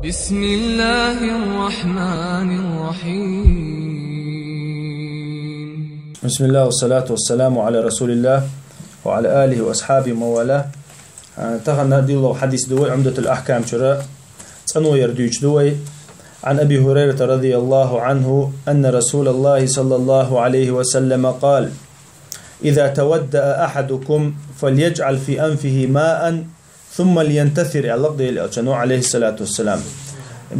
بسم الله الرحمن الرحيم. بسم الله والصلاة والسلام على رسول الله وعلى آله وأصحابه موالاه. تغنى دي الله حديث دوي عمدة الأحكام شراء تنو يردوش دوي عن أبي هريرة رضي الله عنه أن رسول الله صلى الله عليه وسلم قال: إذا تودأ أحدكم فليجعل في أنفه ماء ثم لينتثر عليه الصلاة والسلام.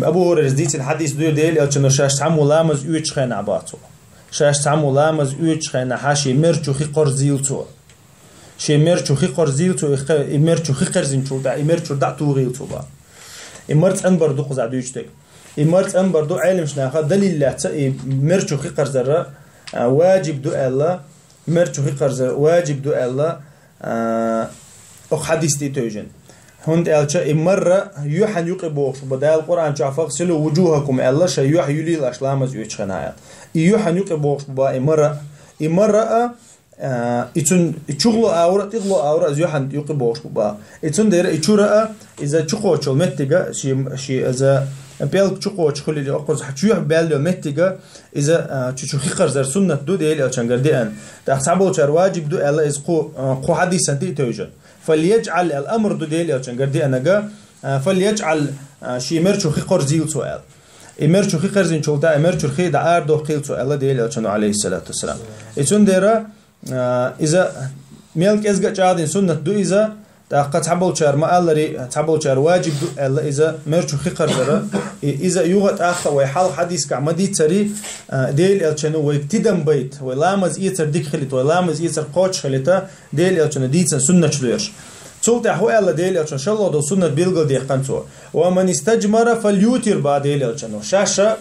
أبو هريرة ديت الحديث دوي ديل ألشنو شاش تعمو لامز يوش خين عباتو شاش تعمو لامز يوش خين حاشي مرچو خي قرزيلتو شي مرچو خي قرزيلتو مرچو خي قرزينچو دا مرچو دا توغيلتو با مرت انبر دو قزع دويشتك مرت انبر دو علم شناخه دليل لا مرچو خي قرزره واجب دو الله مرچو خي قرزره واجب دو الله او حديث دي توجن هند ألشة مرة يوحن يقبوش بدال القرآن شافق سلوا وجوهكم الله شيء يوح يلي الأشلامز يشخنايات يوحن يقبوش با مرة يتون يشغلوا أورا يوحن يقبوش با يتون دير يشورا إذا تشقوش المتجا شيء إذا بيل تشقوش خلي اللي أقرص حتشوح بيل المتجا إذا تشوخي قرزر سنة دو ديل أو شنقردين تحسبوا شر واجب دو الله إذا حديث أنتي توجد فليجعل الأمر دو ديل أو شنقردي أنا فليجعل شيء مرشو خي قرزيل سؤال مرشو خي قرزين شولتا مرشو خي دعار دو قيل سؤال ديل أو شنو عليه الصلاة والسلام يتون ديرا إذا ميلك إزقا جادين سنة دو إذا تاقا تحبول شار ما ألري تحبول شار واجب دو ألا إذا مرشو خي قرزرا إذا يوغت آخا ويحال حديث كعمدي تري ديل أو شنو ويبتدم بيت ويلامز إيتر ديك خليت ويلامز إيتر قوش خليتا ديل أو شنو ديتن سنة شلويرش تولتا هو ألا ديل أو شنو شالله دو سنة بيلغل ديقانتو ومن استجمر فليوتر با ديل أو شنو شاشا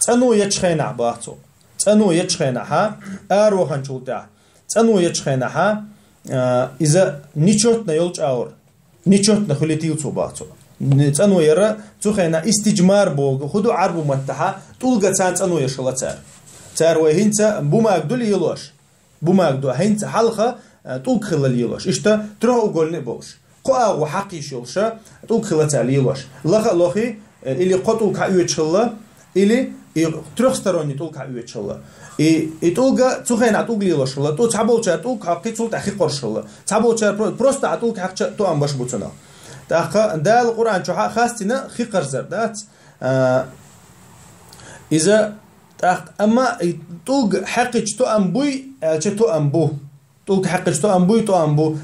تنو يتشخينع باهتو تنو يتشخينعها أروخان تولتا تنو يتشخينعها إذا نيشوتنا يلج أور نيشوتنا خليتيل صباحو تانو يرى تخينا استجمار بوغ خدو عربو متها تولغا تانو يشلا تار وهينتا بوما أقدول يلوش بوما أقدول هينتا حلقة تولغ خلال يلوش إشتا تروح أقولني بوش قوة وحقي شلشا تولغ خلال تال يلوش لخي اللي قطول كأيوة شلا اللي تروح ستروني تولغ كأيوة شلا إتولغا تخين عتولغ يلوش الله تو تعبول شيء تولغ حقي تولغ تحقي قرش الله تعبول شيء بروست عتولغ حق تو أم باش بوتنا تأخ ده القرآن شو خاستنا خي قرزر دات إذا تأخ أما تولغ حقي تو أم بوي تو أم بو تولغ حقي تو أم بوي تو أم بو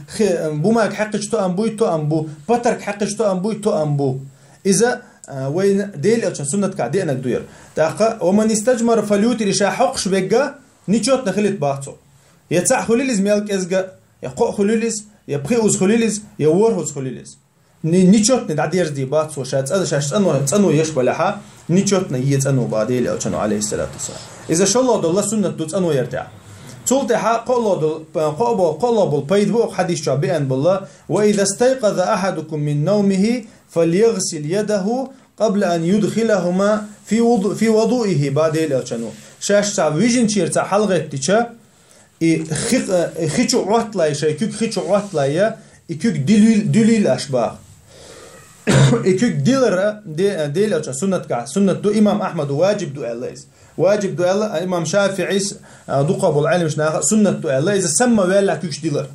بوماك حقي تو أم بوي تو أم بو بطرك حقي تو أم بوي تو أم بو إذا وين ديل أو سنة كعدي أنا قدير تأخ ومن استجمر فليوتر إشاء حقش بيجا نيشوت نخلت باعته يتسع خليلز ميلك إزجا يقو خليلز يبخيوز خليلز يورهوز خليلز نيشوت ندعدير دي باعته شات هذا شاش تنو يشبلها نيشوت نيت أنو بعديل أو شنو عليه الصلاة والسلام إذا شاء الله الله سنة دوت أنو يرتاح تولتها قلب البيد بوق حديث شابئا بالله وإذا استيقظ أحدكم من نومه فليغسل يده قبل أن يدخلهما في وضوئه بعد الأشنو شاش تعويجن شيرتا حلقة تيشا خيشو عطلا شيء كيك خيشو عطلا يكيك دليل أشباه يكيك ديلر ديل أشن سنة دو إمام أحمد واجب دو ألايز واجب دو ألا إمام شافعي دو قبل علم شناخ سنة دو ألايز سما ولا كيكش ديلر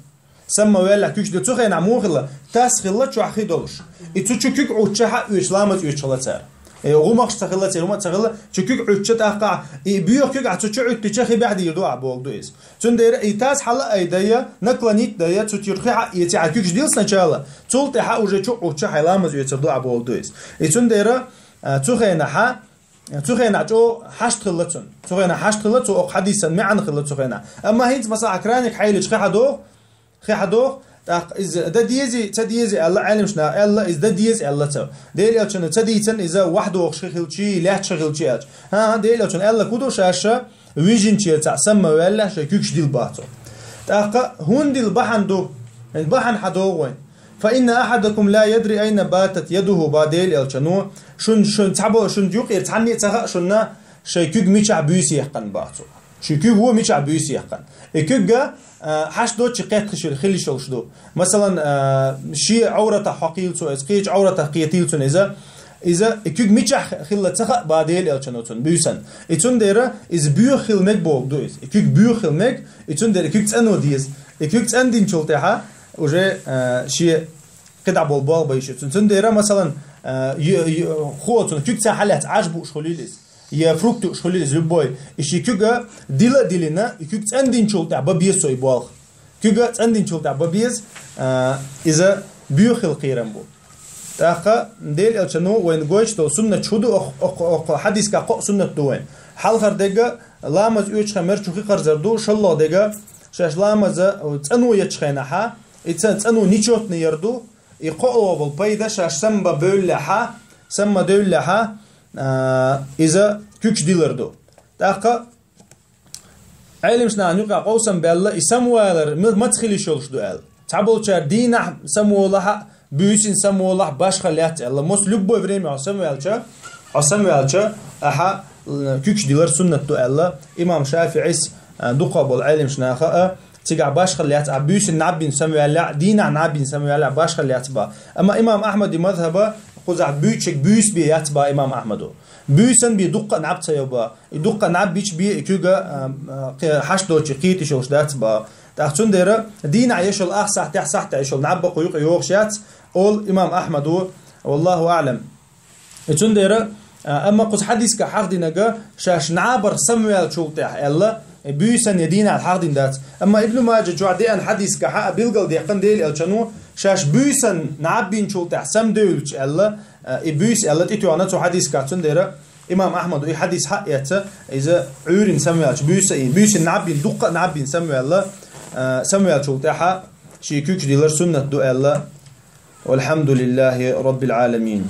سما ولا كيكش دو تخين عموخلا تاسخلا شو أخي دولش إتوشكيك عوتشها يشلامت يشلتها غوماخش تخلت هما تخلا شكيك عوتشت أقع بيوكيك عتوشع عوتشخي بعد يدوع بوغدويس تندير إيتاس حلا أيديا نقلنيت ديا تتيرخي يتعكيكش ديل سنشالا تولت حق وجتشو عوتشها لامز يتدوع بوغدويس تندير تخينها تخينا جو حشت خلتون تخينا حشت خلت أو حديثا معن خلت تخينا أما هنت مثلا عكرانك حيلش خي حدوخ إذا ده تديزي الله علم شنا الله إذا ده ديزي الله تو ديل أشون تديتن إذا واحد وخش خلشي لا تشغلشي ديل أشون الله كودو شاشة ويجن شيء تسمى ولا شيء كيكش ديل باطو هون ديل بحن دو البحن حدوين فإن أحدكم لا يدري أين باتت يده بعديل أشونو شن تعبوا شن يوق يرتعني تغ شننا شيء كيك ميشع بيسي يحقن باطو شيء كيك هو ميشع بيسي يحقن كيك حش دو شقات خلي شو مثلا شيء عورته حقيلته اسقيج عورته قيتيلته إذا إذا إكيد ميجح خلة تخا بعديل ألشنوتون بيوسن إتون ديرا إز بيو خلمك بول دويز إكيد بيو خلمك إتون ديرا إكيد تأنو ديز إكيد تأندين شلتها وجه شيء قطع بول بيش إتون ديرا مثلا خوتون إكيد تحلت عجبو شخليلس يا فروكتو شخليلس لبوي إشي كيجا ديلنا إكيد تأندين شلتها ببيسوي بول كيجا تأندين شلتها ببيز إذا بيو خل قيرن بول تاخا ديل الشنو وين جوش تو سنة شودو حديث كا سنة دوين حال خردجا لامز يوش خمر شوخي خرزردو شلا دجا شاش لامز تنو يتشخينها تنو نيشوت نيردو يقوى بالبيدا شاش سما بولها سما دولها إذا كوش ديلردو تاخا علم شنا نيقا قوسم بالله يسموالر ما تخلي شولش دوال تعبول شار دينا سمولها بيوسين سمولح باش خليات الله مس لبو بريم عصموالچا اها كوكش ديلر سنة دو الله امام شافعي دقبل علم شناخه تيقع باش خليات بيوسين نعبين سموال دينا نعبين سموال باش خليات با اما امام احمد مذهبه قزع بيوتشك بيوس بيات با امام احمد بيوسن بيدق نعبت يبا يدق نعب بيش بي كوغا حشدوچ قيتي شوش دات با تاختون ديرا دين عيشل احصح تحصح عيشل نعب قيوق يوغشات اول امام احمد والله اعلم اتون ديرا اما قز حديث كحق دينغا شاش نعبر سموال شولتح الا بيسن يدين على الحق دين دات اما ابن ماجه جوعدي ان حديث كحق بيلقل ديقن ديل الشنو شاش بيسن نعبين شولتح سم دولش الا بيس الا تيتو اناتو حديث كاتون ديرا امام احمد اي حديث حق يتا اذا عورين سموال بيس نعبين دقه نعبين سموال سموال شولتها شي كوكش ديلر سنة دو الله والحمد لله رب العالمين.